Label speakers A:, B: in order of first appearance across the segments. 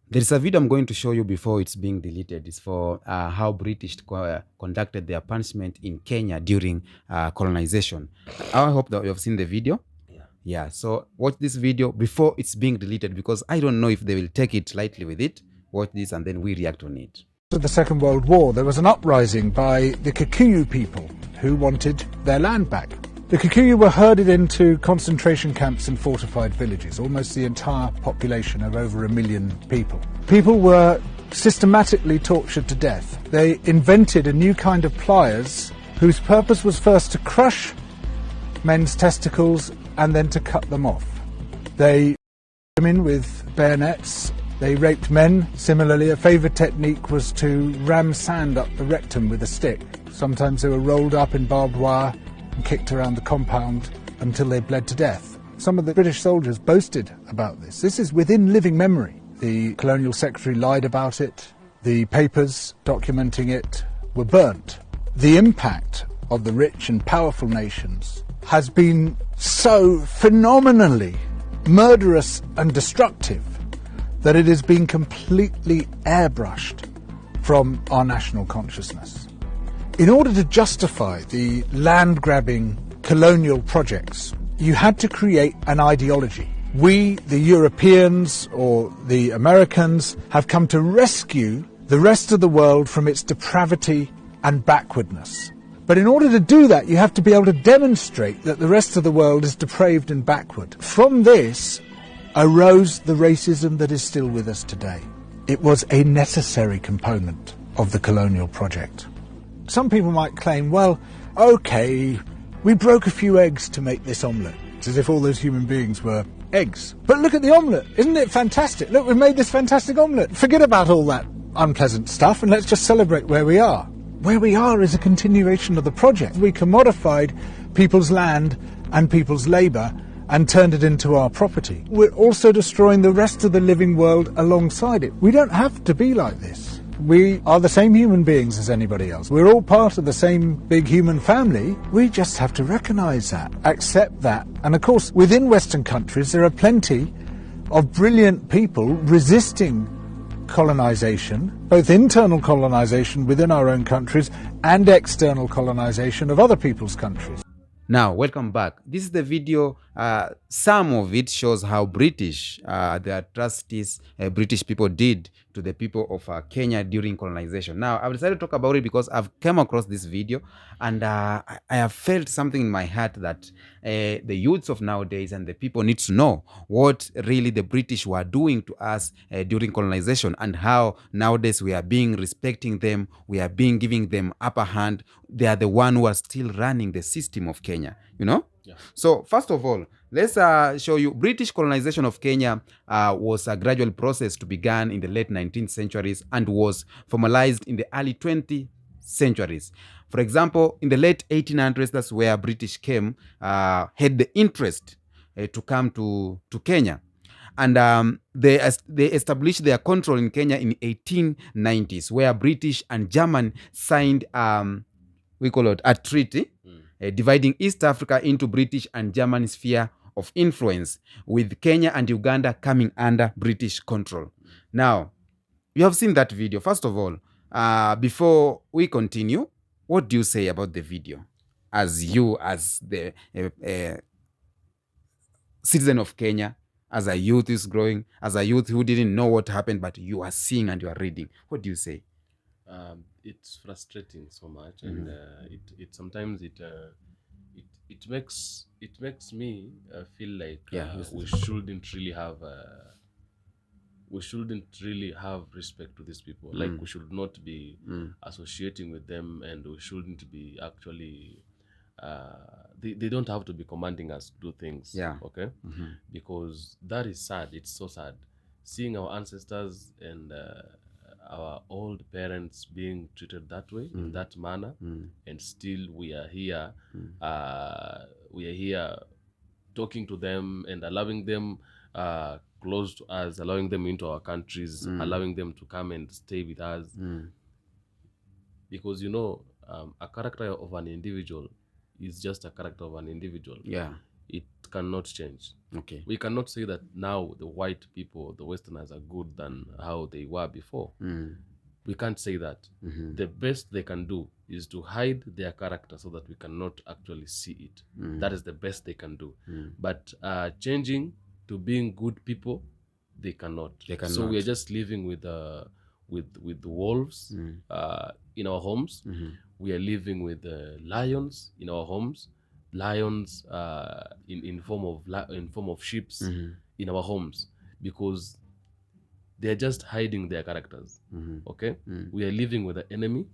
A: There is a video I'm going to show you before it's being deleted. It's for how British conducted their punishment in Kenya during colonization. I hope that you have seen the video. Yeah, so watch this video before it's being deleted, because I don't know if they will take it lightly with it. Watch this and then we react on it.
B: After the Second World War, there was an uprising by the Kikuyu people who wanted their land back. The Kikuyu were herded into concentration camps and fortified villages, almost the entire population of over 1 million people. People were systematically tortured to death. They invented a new kind of pliers whose purpose was first to crush men's testicles and then to cut them off. They women with bayonets. They raped men. Similarly, a favourite technique was to ram sand up the rectum with a stick. Sometimes they were rolled up in barbed wire and kicked around the compound until they bled to death. Some of the British soldiers boasted about this. This is within living memory. The Colonial Secretary lied about it. The papers documenting it were burnt. The impact of the rich and powerful nations has been so phenomenally murderous and destructive that it has been completely airbrushed from our national consciousness. In order to justify the land-grabbing colonial projects, you had to create an ideology. We, the Europeans or the Americans, have come to rescue the rest of the world from its depravity and backwardness. But in order to do that, you have to be able to demonstrate that the rest of the world is depraved and backward. From this arose the racism that is still with us today. It was a necessary component of the colonial project. Some people might claim, well, okay, we broke a few eggs to make this omelette. It's as if all those human beings were eggs. But look at the omelette. Isn't it fantastic? Look, we've made this fantastic omelette. Forget about all that unpleasant stuff and let's just celebrate where we are. Where we are is a continuation of the project. We commodified people's land and people's labour and turned it into our property. We're also destroying the rest of the living world alongside it. We don't have to be like this. We are the same human beings as anybody else. We're all part of the same big human family. We just have to recognise that, accept that. And of course, within Western countries, there are plenty of brilliant people resisting colonisation, both internal colonisation within our own countries and external colonisation of other people's countries.
A: Now, welcome back. This is the video. Some of it shows how British, the atrocities British people did to the people of Kenya during colonization. Now, I've decided to talk about it because I've come across this video and I have felt something in my heart that the youths of nowadays and the people need to know what really the British were doing to us during colonization, and how nowadays we are being respecting them, we are being giving them upper hand. They are the one who are still running the system of Kenya, you know? Yeah. So first of all, let's show you British colonization of Kenya was a gradual process to began in the late 19th centuries and was formalized in the early 20th centuries. For example, in the late 1800s, that's where British came, had the interest to come to Kenya. And they established their control in Kenya in 1890s, where British and German signed, we call it a treaty, dividing East Africa into British and German sphere of influence, with Kenya and Uganda coming under British control. Now, you have seen that video. First of all, before we continue, what do you say about the video? As you, as the citizen of Kenya, as a youth is growing, as a youth who didn't know what happened, but you are seeing and you are reading. What do you say?
C: It's frustrating so much, and it sometimes it makes me feel like we shouldn't really have respect to these people. Like we should not be associating with them, and we shouldn't be actually. They don't have to be commanding us to do things. Yeah. Okay. Because that is sad. It's so sad seeing our ancestors and our old parents being treated that way, in that manner, and still we are here. We are here talking to them and allowing them close to us, allowing them into our countries, allowing them to come and stay with us. Because a character of an individual is just a character of an individual. Yeah. It cannot change.
A: Okay.
C: We cannot say that now the white people, the Westerners, are good than how they were before. We can't say that. The best they can do is to hide their character so that we cannot actually see it. That is the best they can do. But changing to being good people, they cannot.
A: They
C: So we are
A: cannot.
C: just living with wolves in our homes. We are living with lions in our homes. Lions in form of sheep in our homes, because they are just hiding their characters. Okay, we are living with the enemy.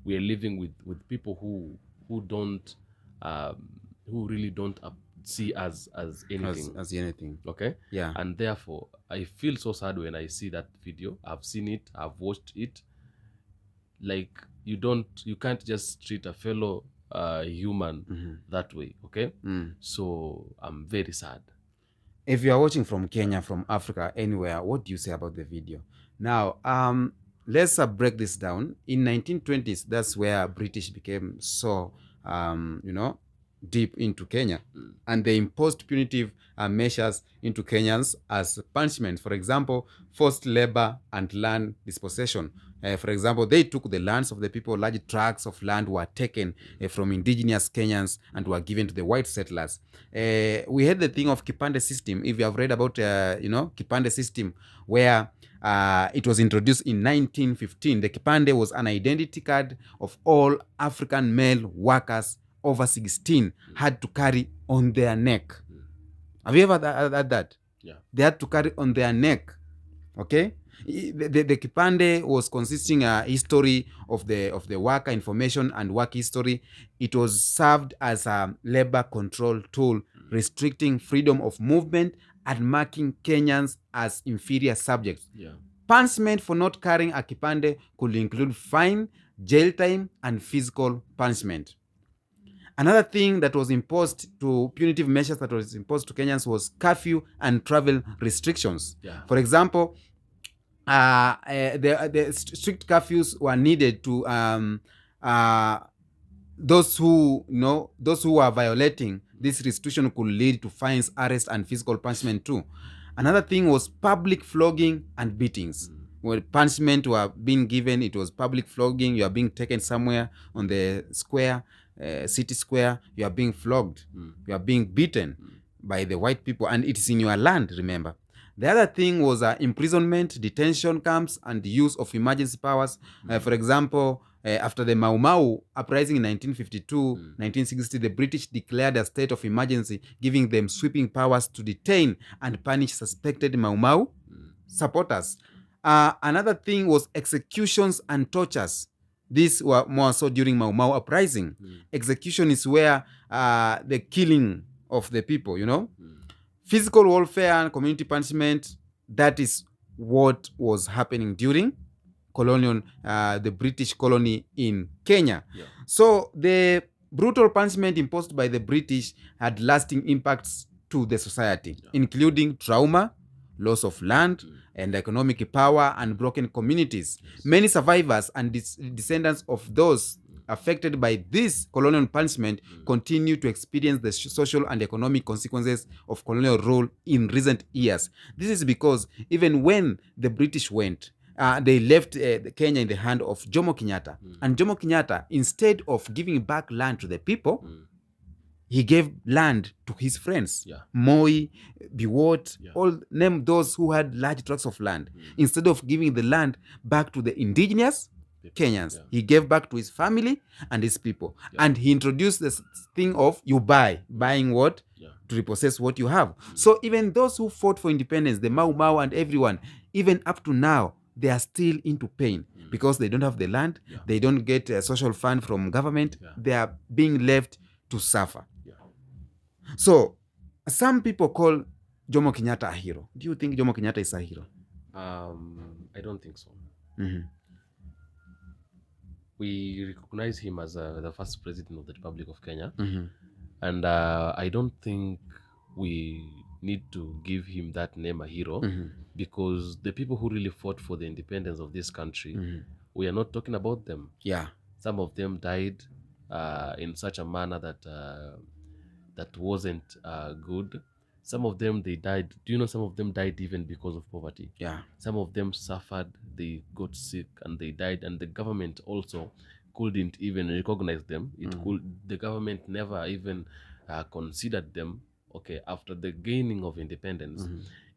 C: We are living with people who don't who really don't see us as anything.
A: As anything.
C: Okay.
A: Yeah.
C: And therefore I feel so sad when I see that video. I've seen it, I've watched it. Like, you can't just treat a fellow human that way. Okay. So I'm very sad.
A: If you are watching from Kenya, from Africa, anywhere, what do you say about the video? Now, let's break this down. In 1920s, that's where British became so, deep into Kenya, and they imposed punitive measures into Kenyans as punishment. For example, forced labor and land dispossession. For example, they took the lands of the people. Large tracts of land were taken from indigenous Kenyans and were given to the white settlers. We had the thing of Kipande system. If you have read about, Kipande system, where it was introduced in 1915. The Kipande was an identity card of all African male workers over 16 had to carry on their neck. Have you ever had that?
C: Yeah.
A: They had to carry on their neck. Okay. The Kipande was consisting history of the worker information and work history. It was served as a labor control tool, restricting freedom of movement and marking Kenyans as inferior subjects.
C: Yeah.
A: Punishment for not carrying a Kipande could include fine, jail time, and physical punishment. Another thing that was imposed to punitive measures that was imposed to Kenyans was curfew and travel restrictions.
C: Yeah.
A: For example, the strict curfews were needed to those who are violating this restriction could lead to fines, arrest, and physical punishment too. Another thing was public flogging and beatings. When punishment were being given, it was public flogging. You are being taken somewhere on the square, city square. You are being flogged. You are being beaten by the white people, and it is in your land, remember. The other thing was imprisonment, detention camps, and the use of emergency powers. For example, after the Mau Mau uprising in 1952, 1960, the British declared a state of emergency, giving them sweeping powers to detain and punish suspected Mau Mau supporters. Another thing was executions and tortures. These were more so during Mau Mau uprising. Execution is where the killing of the people, Physical warfare and community punishment, that is what was happening during colonial, the British colony in Kenya.
C: Yeah.
A: So the brutal punishment imposed by the British had lasting impacts to the society, including trauma, loss of land, and economic power, and broken communities. Many survivors and descendants of those affected by this colonial punishment continue to experience the social and economic consequences of colonial rule in recent years. This is because even when the British went, they left Kenya in the hand of Jomo Kenyatta. And Jomo Kenyatta, instead of giving back land to the people, he gave land to his friends.
C: Yeah.
A: Moi, Biwot, all name those who had large tracts of land. Instead of giving the land back to the indigenous Kenyans, he gave back to his family and his people. And he introduced this thing of buying what? To repossess what you have. So even those who fought for independence, the Mau Mau and everyone, even up to now, they are still into pain because they don't have the land. They don't get a social fund from government. They are being left to suffer. So some people call Jomo Kenyatta a hero. Do you think Jomo Kenyatta is a hero?
C: I don't think so. We recognize him as the first president of the Republic of Kenya. And I don't think we need to give him that name, a hero, because the people who really fought for the independence of this country, we are not talking about them.
A: Yeah.
C: Some of them died in such a manner that wasn't good. Some of them, they died. Do you know some of them died even because of poverty?
A: Yeah.
C: Some of them suffered, they got sick and they died, and the government also couldn't even recognize them. The government never even considered them. Okay, after the gaining of independence,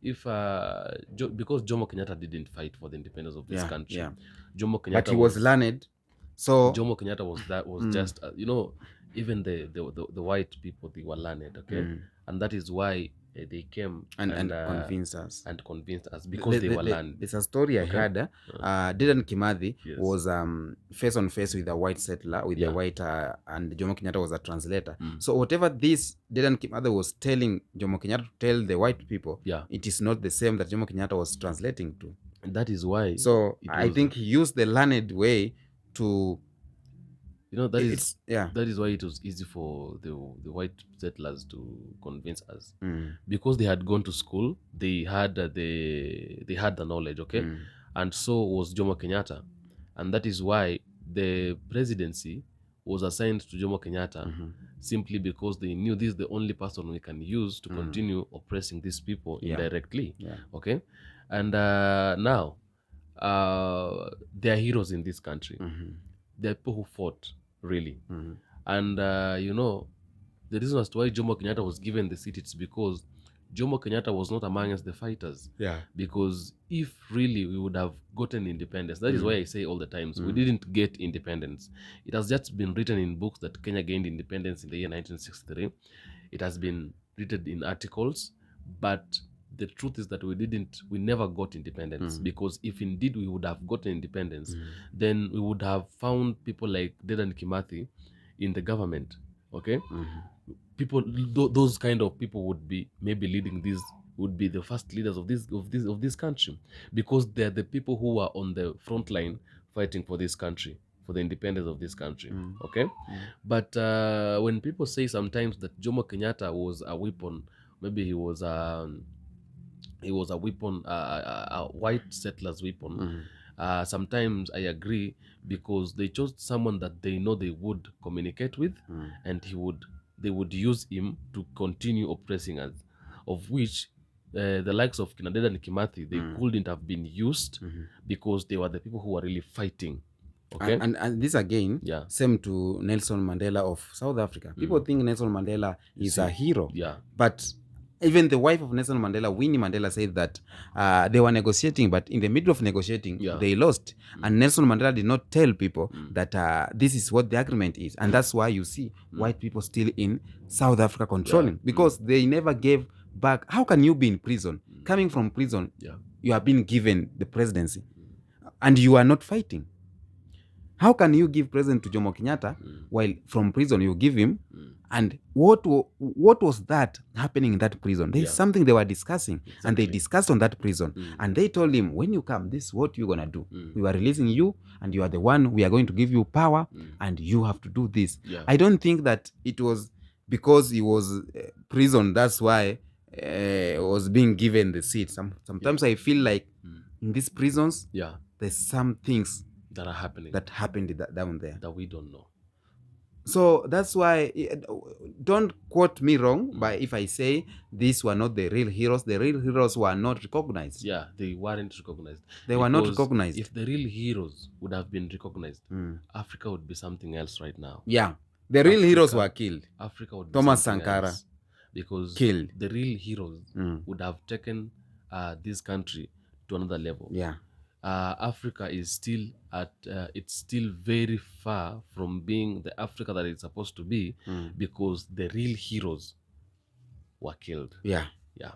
C: if because Jomo Kenyatta didn't fight for the independence of this
A: Yeah.
C: country,
A: Yeah.
C: Jomo Kenyatta
A: But he was learned. So
C: Jomo Kenyatta was just even the white people, they were learned, okay, and that is why they came
A: and convinced us
C: because they were learned.
A: There's a story I heard. Dedan Kimathi
C: Yes.
A: was face on face with a white settler, with a white, and Jomo Kenyatta was a translator. So whatever this Dedan Kimathi was telling Jomo Kenyatta to tell the white people, it is not the same that Jomo Kenyatta was translating to.
C: And that is why.
A: So I think he used the learned way to.
C: That is why it was easy for the white settlers to convince us, because they had gone to school, they had the knowledge, okay, and so was Jomo Kenyatta, and that is why the presidency was assigned to Jomo Kenyatta, simply because they knew this is the only person we can use to continue oppressing these people indirectly. Okay, and now they are heroes in this country. There are people who fought, really. And, the reason as to why Jomo Kenyatta was given the seat, it's because Jomo Kenyatta was not amongst the fighters.
A: Yeah.
C: Because if really we would have gotten independence, that is why I say all the times, we didn't get independence. It has just been written in books that Kenya gained independence in the year 1963. It has been written in articles, but the truth is that we never got independence, because if indeed we would have gotten independence, then we would have found people like Dedan Kimathi in the government, okay? People, those kind of people would be maybe leading these, would be the first leaders of this country, because they're the people who are on the front line fighting for this country, for the independence of this country, okay? But when people say sometimes that Jomo Kenyatta was a weapon, maybe he was a weapon, a white settler's weapon. Sometimes I agree, because they chose someone that they know they would communicate with, and they would use him to continue oppressing us, of which the likes of Kenyatta and Kimathi, they couldn't have been used, because they were the people who were really fighting. Okay,
A: and this again, same to Nelson Mandela of South Africa. People think Nelson Mandela is a hero, but even the wife of Nelson Mandela, Winnie Mandela, said that they were negotiating, but in the middle of negotiating, they lost. And Nelson Mandela did not tell people that this is what the agreement is. And that's why you see white people still in South Africa controlling, because they never gave back. How can you be in prison? Coming from prison, you have been given the presidency, and you are not fighting. How can you give president to Jomo Kenyatta while from prison you give him? And what was that happening in that prison? There's something they were discussing, and they discussed on that prison. And they told him, when you come, this is what you're going to do. We are releasing you, and you are the one, we are going to give you power, and you have to do this. I don't think that it was because he was prison, that's why was being given the seat. Sometimes I feel like in these prisons, there's some things
C: that are happening,
A: that happened down there
C: that we don't know.
A: So that's why, don't quote me wrong, but if I say these were not the real heroes were not recognized.
C: Yeah, they weren't recognized.
A: They were not recognized.
C: If the real heroes would have been recognized, Africa would be something else right now.
A: Yeah, the real heroes were killed.
C: Africa would be
A: Thomas
C: something
A: Sankara
C: else, because
A: killed.
C: The real heroes would have taken this country to another level.
A: Yeah.
C: Africa is still it's still very far from being the Africa that it's supposed to be, because the real heroes were killed.
A: Yeah.
C: Yeah.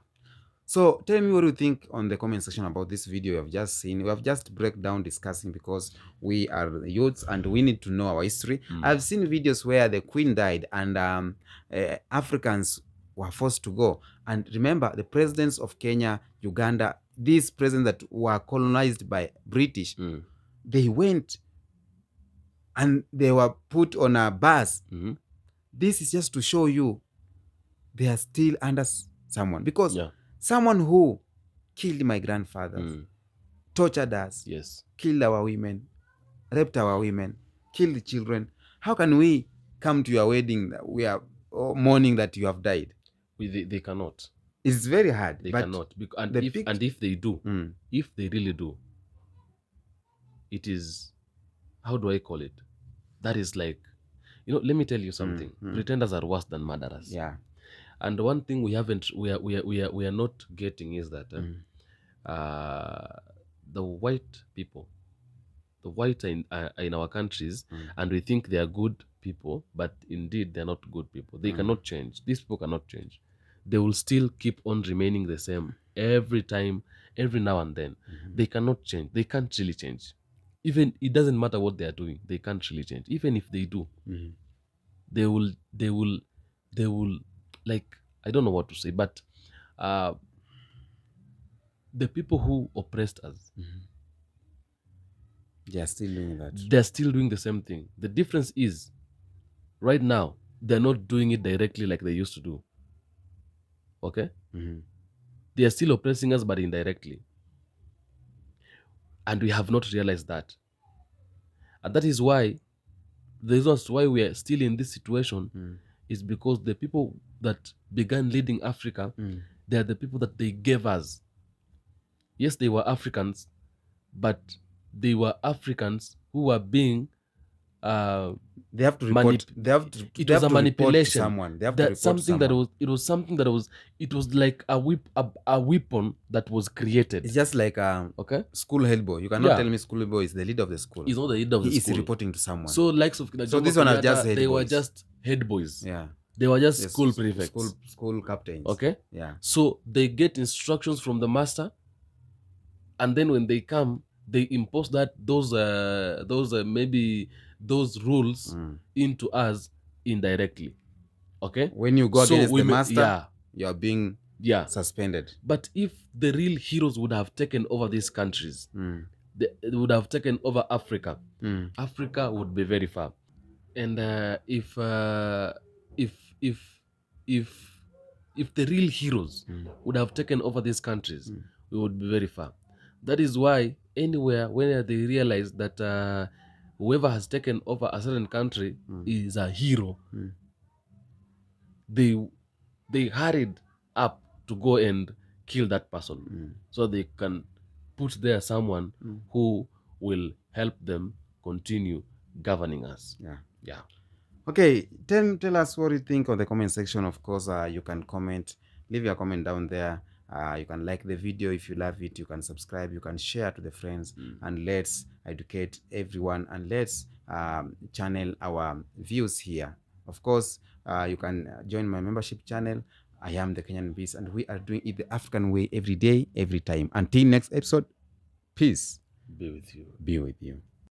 A: So tell me what you think on the comment section about this video you have just seen. We have just breakdown discussing, because we are youths and we need to know our history. I've seen videos where the queen died and Africans were forced to go. And remember, the presidents of Kenya, Uganda, these presidents that were colonized by British, they went and they were put on a bus. This is just to show you they are still under someone, because someone who killed my grandfathers, tortured us, killed our women, raped our women, killed the children. How can we come to your wedding? We are mourning that you have died.
C: They cannot.
A: It's very hard.
C: They
A: but
C: cannot. And
A: the
C: if they do,
A: Mm.
C: if they really do, it is, how do I call it? That is like, let me tell you something. Pretenders are worse than murderers.
A: Yeah.
C: And one thing we are not getting is that the white people, the white are in our countries, and we think they are good people, but indeed they're not good people. They cannot change. These people cannot change. They will still keep on remaining the same every time, every now and then. They cannot change. They can't really change. Even it doesn't matter what they are doing. They can't really change. Even if they do, they will like, I don't know what to say, but the people who oppressed us,
A: They are still doing that.
C: they're still doing the same thing. The difference is, right now, they're not doing it directly like they used to do. Okay? They are still oppressing us, but indirectly. And we have not realized that. And that is why, the reasons why we are still in this situation is because the people that began leading Africa, they are the people that they gave us. Yes, they were Africans, but they were Africans who were being
A: They have to report. They have to.
C: It
A: They
C: was
A: have
C: a
A: to report to
C: manipulation.
A: someone. They have to
C: That
A: report to
C: something
A: someone.
C: that was. It was something that was. It was like a weapon that was created.
A: It's just like
C: Okay.
A: school head boy. You cannot
C: Yeah.
A: tell me school head boy is the leader of the school.
C: He's not the leader of the
A: He
C: school.
A: is reporting to someone.
C: So likes of
A: So
C: Jomo
A: this one are
C: Kenyatta,
A: just head
C: they were
A: boys.
C: just head boys.
A: Yeah.
C: They were just
A: Yes,
C: school prefects.
A: School captains.
C: Okay.
A: Yeah.
C: So they get instructions from the master, and then when they come, they impose those maybe those rules into us indirectly. Okay.
A: When you go
C: So
A: against the
C: women-
A: master,
C: yeah.
A: you are being
C: Yeah.
A: suspended.
C: But if the real heroes would have taken over these countries, they would have taken over Africa. Africa would be very far. And if the real heroes would have taken over these countries, we would be very far. That is why anywhere where they realize that whoever has taken over a certain country is a hero, they hurried up to go and kill that person, so they can put there someone who will help them continue governing us. Yeah.
A: Okay, tell us what you think on the comment section. Of course, you can comment, leave your comment down there. You can like the video if you love it. You can subscribe. You can share to the friends, and let's educate everyone, and let's channel our views here. Of course, you can join my membership channel. I am the Kenyan Beast, and we are doing it the African way every day, every time. Until next episode, peace
C: Be with you.
A: be with you.